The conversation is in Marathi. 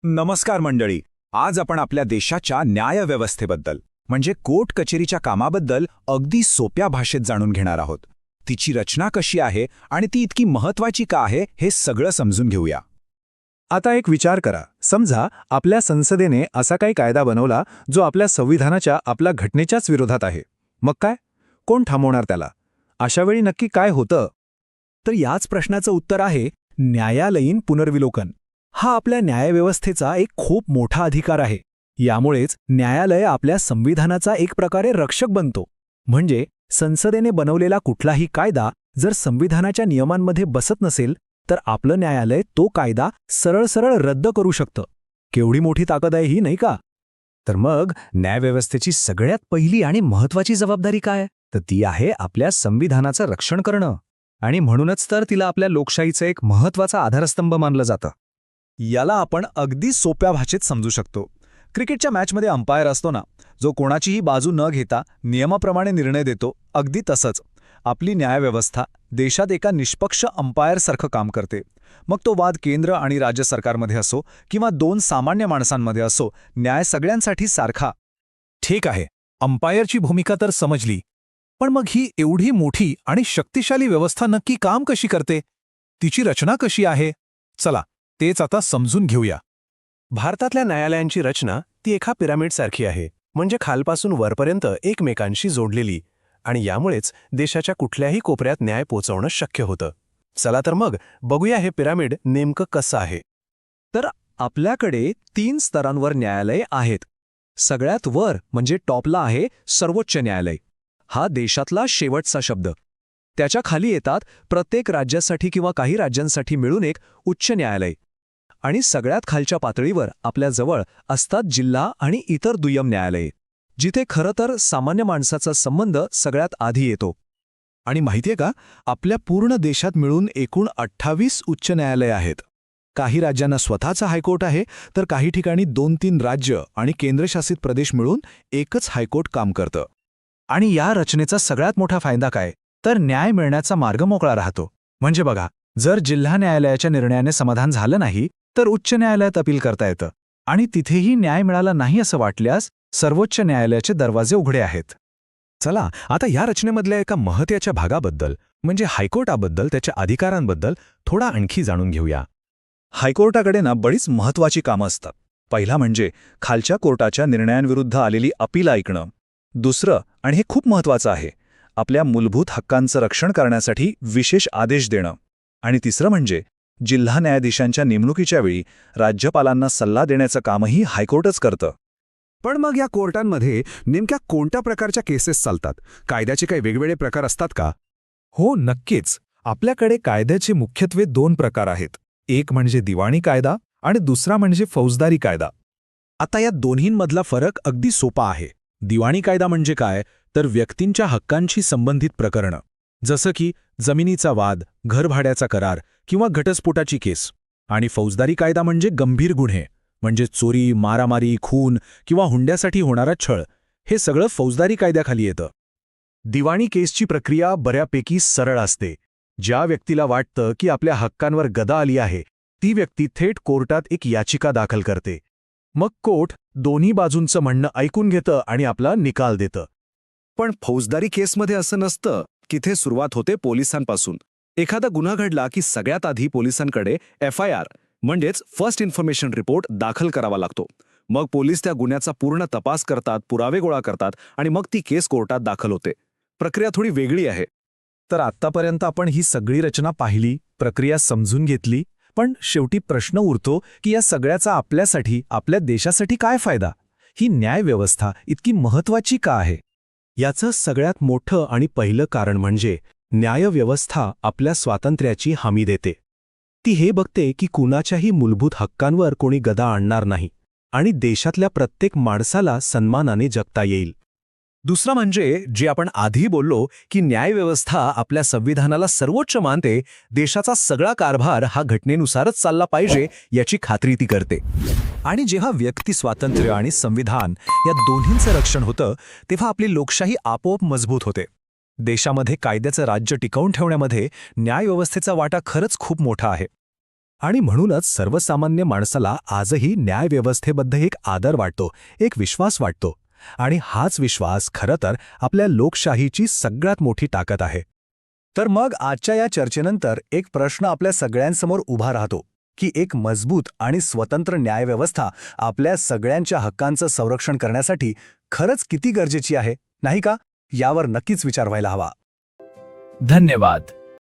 नमस्कार मंडळी. आज आपण आपल्या देशाच्या न्यायव्यवस्थेबद्दल म्हणजे कोर्ट कचेरीच्या कामाबद्दल अगदी सोप्या भाषेत जाणून घेणार आहोत. तिची रचना कशी आहे आणि ती इतकी महत्त्वाची का आहे हे सगळं समजून घेऊया. आता एक विचार करा. समजा आपल्या संसदेने असा काही कायदा बनवला जो आपल्या संविधानाच्या आपल्या घटनेच्याच विरोधात आहे. मग काय? कोण थांबवणार त्याला? अशा वेळी नक्की काय होतं? तर याच प्रश्नाचं उत्तर आहे न्यायालयीन पुनर्विलोकन. हा आपल्या न्यायव्यवस्थेचा एक खूप मोठा अधिकार आहे. यामुळेच न्यायालय आपल्या संविधानाचा एक प्रकारे रक्षक बनतो. म्हणजे संसदेने बनवलेला कुठलाही कायदा जर संविधानाच्या नियमांमध्ये बसत नसेल तर आपलं न्यायालय तो कायदा सरळ सरळ रद्द करू शकतं. केवढी मोठी ताकद आहे ही, नाही का? तर मग न्यायव्यवस्थेची सगळ्यात पहिली आणि महत्त्वाची जबाबदारी काय? तर ती आहे आपल्या संविधानाचं रक्षण करणं. आणि म्हणूनच तर तिला आपल्या लोकशाहीचं एक महत्त्वाचा आधारस्तंभ मानलं जातं. याला आपण अगदी सोप्या भाषेत समजू शकतो. क्रिकेटच्या मॅचमध्ये अंपायर असतो ना, जो कोणाचीही बाजू न घेता नियमाप्रमाणे निर्णय देतो, अगदी तसंच आपली न्यायव्यवस्था देशात एका निष्पक्ष अंपायरसारखं काम करते. मग तो वाद केंद्र आणि राज्य सरकारमध्ये असो किंवा दोन सामान्य माणसांमध्ये असो, न्याय सगळ्यांसाठी सारखा. ठीक आहे, अंपायरची भूमिका तर समजली. पण मग ही एवढी मोठी आणि शक्तिशाली व्यवस्था नक्की काम कशी करते? तिची रचना कशी आहे? चला, तेच आता समजून घेऊया. भारतातल्या न्यायालयांची रचना ती एका पिरामिडसारखी आहे. म्हणजे खालपासून वरपर्यंत एकमेकांशी जोडलेली. आणि यामुळेच देशाच्या कुठल्याही कोपऱ्यात न्याय पोचवणं शक्य होतं. चला तर मग बघूया हे पिरामिड नेमकं कसं आहे. तर आपल्याकडे 3 स्तरांवर न्यायालये आहेत. सगळ्यात वर म्हणजे टॉपला आहे सर्वोच्च न्यायालय. हा देशातला शेवटचा शब्द. त्याच्या खाली येतात प्रत्येक राज्यासाठी किंवा काही राज्यांसाठी मिळून एक उच्च न्यायालय. आणि सगळ्यात खालच्या पातळीवर आपल्याजवळ असतात जिल्हा आणि इतर दुय्यम न्यायालये, जिथे खरं तर सामान्य माणसाचा संबंध सगळ्यात आधी येतो. आणि माहितीये का, आपल्या पूर्ण देशात मिळून एकूण 28 उच्च न्यायालये आहेत. काही राज्यांना स्वतःचा हायकोर्ट आहे, तर काही ठिकाणी 2-3 राज्य आणि केंद्रशासित प्रदेश मिळून एकच हायकोर्ट काम करतं. आणि या रचनेचा सगळ्यात मोठा फायदा काय? तर न्याय मिळण्याचा मार्ग मोकळा राहतो. म्हणजे बघा, जर जिल्हा न्यायालयाच्या निर्णयाने समाधान झालं नाही तर उच्च न्यायालयात अपील करता येतं. आणि तिथेही न्याय मिळाला नाही असं वाटल्यास सर्वोच्च न्यायालयाचे दरवाजे उघडे आहेत. चला, आता या रचनेमधल्या एका महत्त्वाच्या भागाबद्दल म्हणजे हायकोर्टाबद्दल, त्याच्या अधिकारांबद्दल थोडा आणखी जाणून घेऊया. हायकोर्टाकडे बरीच महत्त्वाची कामं असतात. पहिला म्हणजे खालच्या कोर्टाच्या निर्णयांविरुद्ध आलेली अपील ऐकणं. दुसरं, आणि हे खूप महत्त्वाचं आहे, आपल्या मूलभूत हक्कांचं रक्षण करण्यासाठी विशेष आदेश देणं. आणि तिसरं म्हणजे जिल्हा न्यायाधीशांच्या नेमणुकीच्या वेळी राज्यपालांना सल्ला देण्याचं कामही हायकोर्टच करतं. पण मग या कोर्टांमध्ये नेमक्या कोणत्या प्रकारच्या केसेस चालतात? कायद्याचे काही वेगवेगळे प्रकार असतात का? हो, नक्कीच. आपल्याकडे कायद्याचे मुख्यत्वे 2 प्रकार आहेत. एक म्हणजे दिवाणी कायदा आणि दुसरा म्हणजे फौजदारी कायदा. आता या दोन्हींमधला फरक अगदी सोपा आहे. दिवाणी कायदा म्हणजे काय? तर व्यक्तींच्या हक्कांशी संबंधित प्रकरणं, जसं की जमिनीचा वाद, घरभाड्याचा करार किंवा घटस्फोटाची केस. आणि फौजदारी कायदा म्हणजे गंभीर गुन्हे, म्हणजे चोरी, मारामारी, खून किंवा हुंड्यासाठी होणारा छळ. हे सगळं फौजदारी कायद्याखाली येतं. दिवाणी केसची प्रक्रिया बऱ्यापैकी सरळ असते. ज्या व्यक्तीला वाटतं की आपल्या हक्कांवर गदा आली आहे, ती व्यक्ती थेट कोर्टात एक याचिका दाखल करते. मग कोर्ट दोन्ही बाजूंचं म्हणणं ऐकून घेतं आणि आपला निकाल देतं. पण फौजदारी केसमध्ये असं नसतं. तिथे सुरुवात होते पोलिसांपासून. एखादा गुन्हा घडला की सगळ्यात आधी पोलिसांकडे FIR म्हणजेच फर्स्ट इन्फॉर्मेशन रिपोर्ट दाखल करावा लागतो. मग पोलीस त्या गुन्ह्याचा पूर्ण तपास करतात, पुरावे गोळा करतात आणि मग ती केस कोर्टात दाखल होते. प्रक्रिया थोडी वेगळी आहे. तर आत्तापर्यंत आपण ही सगळी रचना पाहिली, प्रक्रिया समजून घेतली. पण शेवटी प्रश्न उरतो की या सगळ्याचा आपल्यासाठी, आपल्या देशासाठी काय फायदा? ही न्यायव्यवस्था इतकी महत्त्वाची का आहे? याचं सगळ्यात मोठं आणि पहिलं कारण म्हणजे न्यायव्यवस्था आपल्या स्वातंत्र्याची हमी देते. ती हे बघते की कुणाच्याही मूलभूत हक्कांवर कोणी गदा आणणार नाही आणि देशातल्या प्रत्येक माणसाला सन्मानाने जगता येईल. दुसरं म्हणजे जे आपण आधी बोललो की न्यायव्यवस्था आपल्या संविधानाला सर्वोच्च मानते, देशाचा सगळा कारभार हा घटनेनुसारच चालला पाहिजे याची खात्री ती करते. आणि जेव्हा व्यक्ती स्वातंत्र्य आणि संविधान या दोन्हींचं रक्षण होतं, तेव्हा आपली लोकशाही आपोआप मजबूत होते. देशामध्ये कायद्याचं राज्य टिकवून ठेवण्यामध्ये न्यायव्यवस्थेचा वाटा खरंच खूप मोठा आहे. आणि म्हणूनच सर्वसामान्य माणसाला आजही न्यायव्यवस्थेबद्दल एक आदर वाटतो, एक विश्वास वाटतो. आणि हाच विश्वास खरं तर आपल्या लोकशाहीची सगळ्यात मोठी ताकद आहे. तर मग आजच्या या चर्चेनंतर एक प्रश्न आपल्या सगळ्यांसमोर उभा राहतो की एक मजबूत आणि स्वतंत्र न्यायव्यवस्था आपल्या सगळ्यांच्या हक्कांचं संरक्षण करण्यासाठी खरंच किती गरजेची आहे, नाही का? यावर नक्कीच विचार व्हायला हवा. धन्यवाद.